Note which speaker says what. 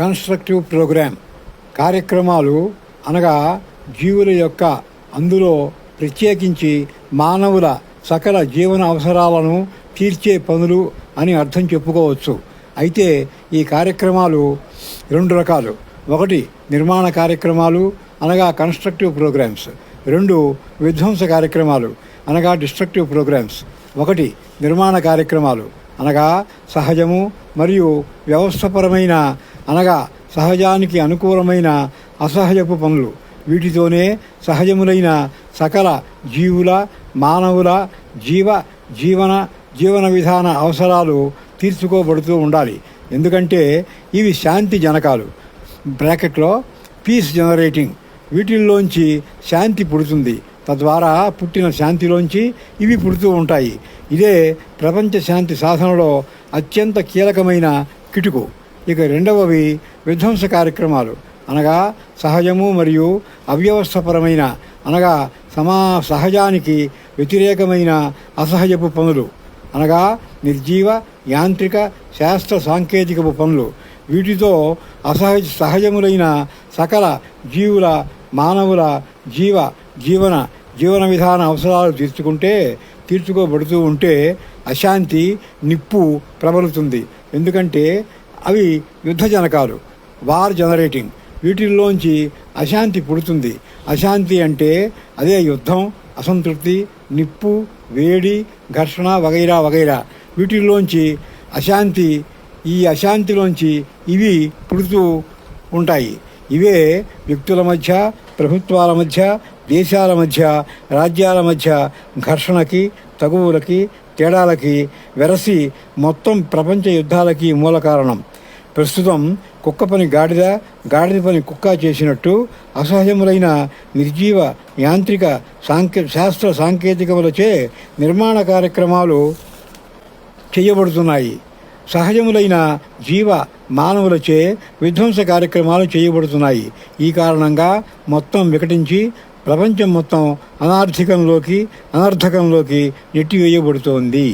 Speaker 1: Constructive programme కార్యక్రమాలు అనగా జీవుల యొక్క అందులో ప్రత్యేకించి మానవుల సకల జీవన అవసరాలను తీర్చే పనులు అని అర్థం చెప్పుకోవచ్చు. అయితే ఈ కార్యక్రమాలు రెండు రకాలు. ఒకటి నిర్మాణ కార్యక్రమాలు అనగా కన్స్ట్రక్టివ్ ప్రోగ్రామ్స్. రెండు విధ్వంస కార్యక్రమాలు అనగా డిస్ట్రక్టివ్ ప్రోగ్రామ్స్. ఒకటి నిర్మాణ కార్యక్రమాలు అనగా సహజము మరియు వ్యవస్థపరమైన అనగా సహజానికి అనుకూలమైన అసహజపు పనులు. వీటితోనే సహజములైన సకల జీవుల మానవుల జీవన విధాన అవసరాలు తీర్చుకోబడుతూ ఉండాలి. ఎందుకంటే ఇవి శాంతి జనకాలు, బ్రాకెట్లో పీస్ జనరేటింగ్. వీటిల్లోంచి శాంతి పుడుతుంది. తద్వారా పుట్టిన శాంతిలోంచి ఇవి పుడుతూ ఉంటాయి. ఇదే ప్రపంచ శాంతి సాధనలో అత్యంత కీలకమైన కిటుకు. ఇక రెండవవి విధ్వంస కార్యక్రమాలు అనగా సహజము మరియు అవ్యవస్థపరమైన అనగా సహజానికి వ్యతిరేకమైన అసహజపు పనులు అనగా నిర్జీవ యాంత్రిక శాస్త్ర సాంకేతికపు పనులు. వీటితో సహజములైన సకల జీవుల మానవుల జీవన విధాన అవసరాలు తీర్చుకోబడుతూ ఉంటే అశాంతి నిప్పు ప్రబలుతుంది. ఎందుకంటే అవి యుద్ధజనకాలు, వార్ జనరేటింగ్. వీటిల్లోంచి అశాంతి పుడుతుంది. అశాంతి అంటే అదే యుద్ధం, అసంతృప్తి, నిప్పు, వేడి, ఘర్షణ వగైరా. వీటిల్లోంచి ఈ అశాంతిలోంచి ఇవి పుడుతూ ఉంటాయి. ఇవే వ్యక్తుల మధ్య, ప్రభుత్వాల మధ్య, దేశాల మధ్య, రాజ్యాల మధ్య ఘర్షణకి, తగువులకి, తేడాలకి వెరసి మొత్తం ప్రపంచ యుద్ధాలకి మూల కారణం. ప్రస్తుతం కుక్క పని గాడిద, గాడిద పని కుక్క చేసినట్టు అసహజములైన నిర్జీవ యాంత్రిక శాస్త్ర సాంకేతికములచే నిర్మాణ కార్యక్రమాలు చేయబడుతున్నాయి. సహజములైన మానవులచే విధ్వంస కార్యక్రమాలు చేయబడుతున్నాయి. ఈ కారణంగా మొత్తం వికటించి ప్రపంచం మొత్తం అనర్థకంలోకి నెట్టివేయబడుతోంది.